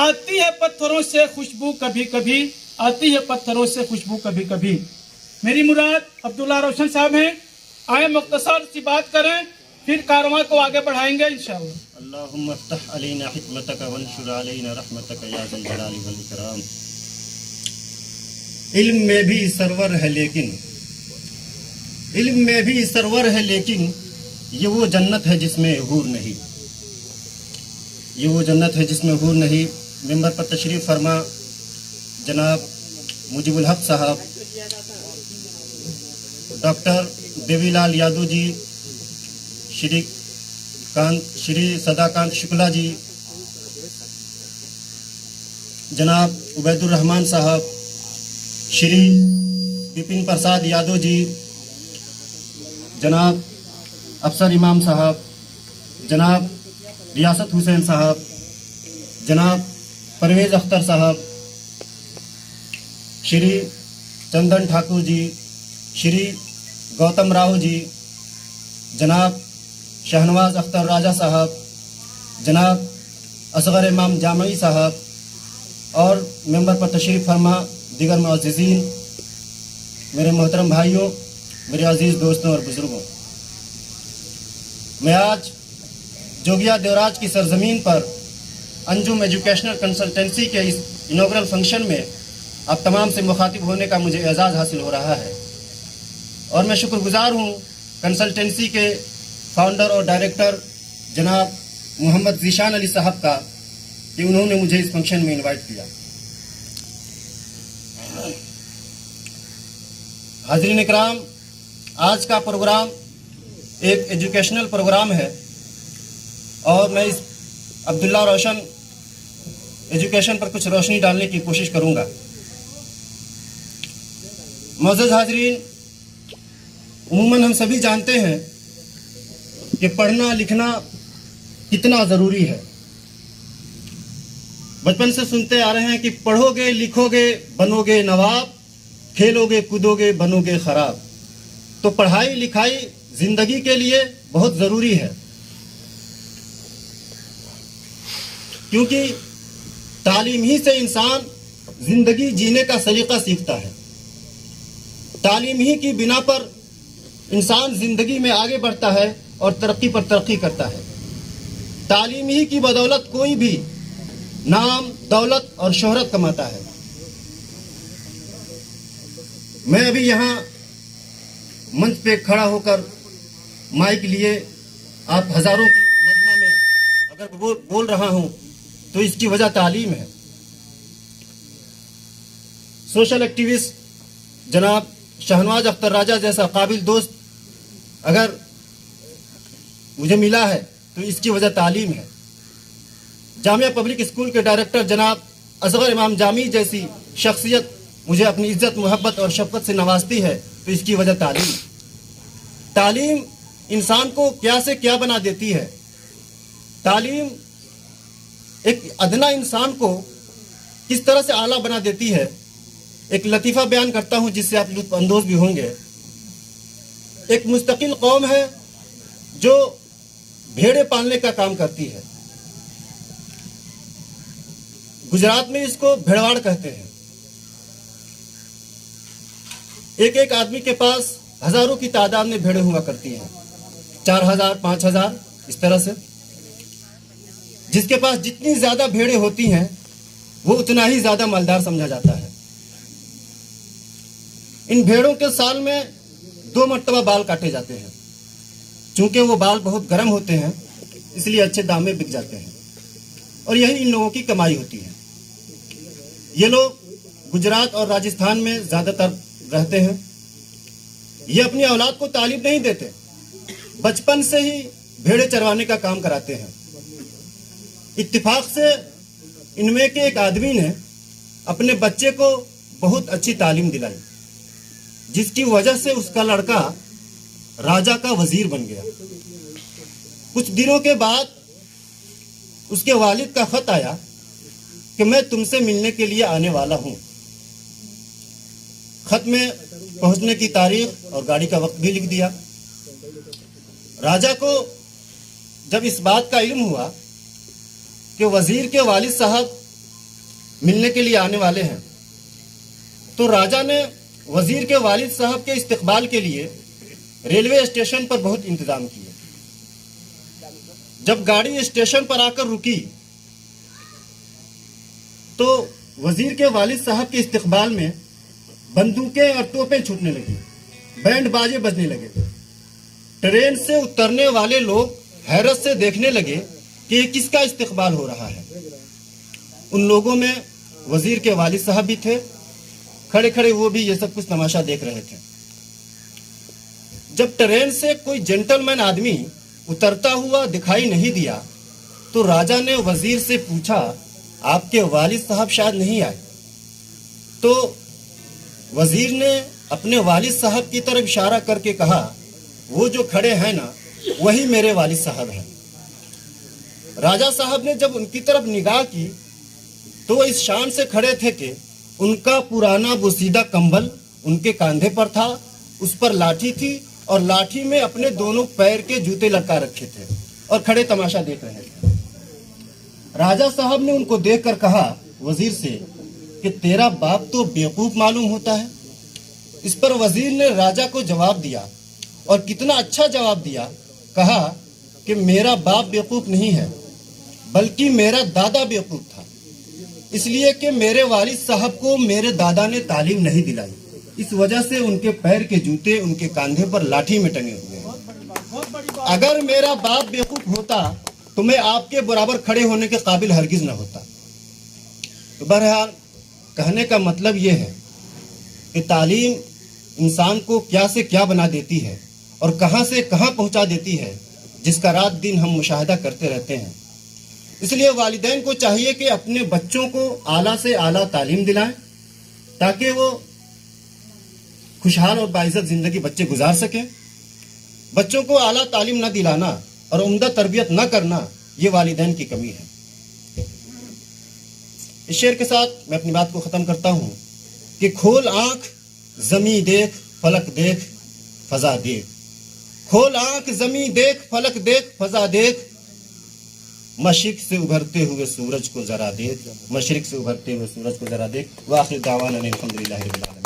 आती है पत्थरों से खुशबू कभी कभी, आती है पत्थरों से खुशबू कभी कभी। मेरी मुराद अब्दुल्ला रोशन साहब हैं। आए मुख्तसर सी बात करें, फिर कारवां को आगे बढ़ाएंगे इंशाअल्लाह। अल्लाहुम्मा अफ्तह अलैना हिकमतक वंशुर अलैना रहमतक या ज़ल जलाली वल इकराम। इल्म में भी सरवर है लेकिन, इल्म में भी सरवर है लेकिन ये वो जन्नत है जिसमें हूर नहीं, ये वो जन्नत है जिसमें हूर नहीं। मिंबर पर तशरीफ़ फरमा जनाब मुजीबुल हक साहब, डॉक्टर देवीलाल यादव जी, श्री सदाकांत शुक्ला जी, जनाब उबैदुर रहमान साहब, श्री विपिन प्रसाद यादव जी, जनाब अफसर इमाम साहब, जनाब रियासत हुसैन साहब, जनाब परवेज़ अख्तर साहब, श्री चंदन ठाकुर जी, श्री गौतम राव जी, जनाब शहनवाज अख्तर राजा साहब, जनाब असगर इमाम जामई साहब और मेंबर पर तशरीफ़ फरमा दीगर मुअज़्ज़िज़ीन, मेरे मोहतरम भाइयों, मेरे अजीज़ दोस्तों और बुज़ुर्गों, मैं आज जोगिया देवराज की सरजमीन पर अंजुम एजुकेशनल कंसल्टेंसी के इस इनॉग्रल फंक्शन में आप तमाम से मुखातिब होने का मुझे एजाज़ हासिल हो रहा है और मैं शुक्रगुजार हूँ कंसल्टेंसी के फाउंडर और डायरेक्टर जनाब मोहम्मद ज़ीशान अली साहब का कि उन्होंने मुझे इस फंक्शन में इनवाइट किया। हाज़रीन इकराम, आज का प्रोग्राम एक एजुकेशनल प्रोग्राम है और मैं इस अब्दुल्ला रोशन एजुकेशन पर कुछ रोशनी डालने की कोशिश करूंगा। मौजूद हाज़रीन, उम्मन हम सभी जानते हैं कि पढ़ना लिखना कितना ज़रूरी है। बचपन से सुनते आ रहे हैं कि पढ़ोगे लिखोगे बनोगे नवाब, खेलोगे कूदोगे बनोगे खराब। तो पढ़ाई लिखाई ज़िंदगी के लिए बहुत ज़रूरी है, क्योंकि तालीम ही से इंसान ज़िंदगी जीने का सलीका सीखता है। तालीम ही की बिना पर इंसान ज़िंदगी में आगे बढ़ता है और तरक्की पर तरक्की करता है। तालीम ही की बदौलत कोई भी नाम दौलत और शोहरत कमाता है। मैं अभी यहाँ मंच पे खड़ा होकर माइक लिए आप हज़ारों की मजमा में अगर बोल रहा हूँ तो इसकी वजह तालीम है। सोशल एक्टिविस्ट जनाब शहनवाज अख्तर राजा जैसा काबिल दोस्त अगर मुझे मिला है तो इसकी वजह तालीम है। जामिया पब्लिक स्कूल के डायरेक्टर जनाब असगर इमाम जामी जैसी शख्सियत मुझे अपनी इज्जत मोहब्बत और शफ़क़त से नवाजती है तो इसकी वजह तालीम। तालीम इंसान को क्या से क्या बना देती है। तालीम एक अदना इंसान को किस तरह से आला बना देती है। एक लतीफ़ा बयान करता हूँ जिससे आप लुत्फ़ अंदोज़ भी होंगे। एक मुस्तकिल कौम है जो भेड़े पालने का काम करती है। गुजरात में इसको भेड़वाड़ कहते हैं। एक एक आदमी के पास हजारों की तादाद में भेड़ें हुआ करती हैं, 4000 5000 इस तरह से। जिसके पास जितनी ज्यादा भेड़ें होती हैं वो उतना ही ज्यादा मालदार समझा जाता है। इन भेड़ों के साल में 2 मरतबा बाल काटे जाते हैं। चूंकि वो बाल बहुत गर्म होते हैं इसलिए अच्छे दाम में बिक जाते हैं और यही इन लोगों की कमाई होती है। ये लोग गुजरात और राजस्थान में ज़्यादातर रहते हैं। ये अपनी औलाद को तालीम नहीं देते, बचपन से ही भेड़े चरवाने का काम कराते हैं। इत्तेफाक से इनमें के एक आदमी ने अपने बच्चे को बहुत अच्छी तालीम दिलाई, जिसकी वजह से उसका लड़का राजा का वजीर बन गया। कुछ दिनों के बाद उसके वालिद का खत आया कि मैं तुमसे मिलने के लिए आने वाला हूं। खत में पहुंचने की तारीख और गाड़ी का वक्त भी लिख दिया। राजा को जब इस बात का इल्म हुआ कि वजीर के वालिद साहब मिलने के लिए आने वाले हैं। तो राजा ने वजीर के वालिद साहब के इस्तकबाल के लिए रेलवे स्टेशन पर बहुत इंतजाम किए। जब गाड़ी स्टेशन पर आकर रुकी तो वजीर के वालिद साहब के इस्तकबाल में बंदूकें और तोपें छूटने लगी, बैंड बाजे बजने लगे। ट्रेन से उतरने वाले लोग हैरत से देखने लगे कि ये किसका इस्तकबाल हो रहा है। उन लोगों में वजीर के वालिद साहब भी थे, खड़े खड़े वो भी ये सब कुछ तमाशा देख रहे थे। जब ट्रेन से कोई जेंटलमैन आदमी उतरता हुआ दिखाई नहीं दिया तो राजा ने वजीर से पूछा, आपके वालिद साहब शायद नहीं आए? तो वजीर ने अपने वालिद साहब की तरफ इशारा करके कहा, वो जो खड़े हैं ना, वही मेरे वालिद साहब हैं। राजा साहब ने जब उनकी तरफ निगाह की तो वो इस शान से खड़े थे कि उनका पुराना बोसीदा कंबल उनके कंधे पर था, उस पर लाठी थी और लाठी में अपने दोनों पैर के जूते लटका रखे थे और खड़े तमाशा देख रहे थे। राजा साहब ने उनको देखकर कहा वजीर से कि तेरा बाप तो बेवकूफ मालूम होता है। इस पर वजीर ने राजा को जवाब दिया और कितना अच्छा जवाब दिया। कहा कि मेरा बाप बेवकूफ नहीं है, बल्कि मेरा दादा बेवकूफ था, इसलिए कि मेरे वालिद साहब को मेरे दादा ने तालीम नहीं दिलाई, इस वजह से उनके पैर के जूते उनके कंधे पर लाठी में टंगे हुए हैं। अगर मेरा बाप बेवकूफ होता तो मैं आपके बराबर खड़े होने के काबिल हरगिज न होता। तो बहरहाल कहने का मतलब यह है कि तालीम इंसान को क्या से क्या बना देती है और कहां से कहां पहुंचा देती है, जिसका रात दिन हम मुशाहिदा करते रहते हैं। इसलिए वालिदैन को चाहिए कि अपने बच्चों को आला से आला तालीम दिलाएं ताकि वो खुशहाल और बाइज्जत जिंदगी बच्चे गुजार सकें। बच्चों को आला तालीम न दिलाना और उम्दा तरबियत न करना, ये वालिदैन की कमी है। इस शेर के साथ मैं अपनी बात को ख़त्म करता हूँ कि खोल आँख ज़मी देख फलक देख फजा देख, खोल आँख ज़मी देख फलक देख फजा देख, मशरिक से उभरते हुए सूरज को ज़रा देख, मशरिक से उभरते हुए सूरज को ज़रा देख। वाखिर दावाना अनिल हम्दुलिल्लाहि रब्बिल आलमीन।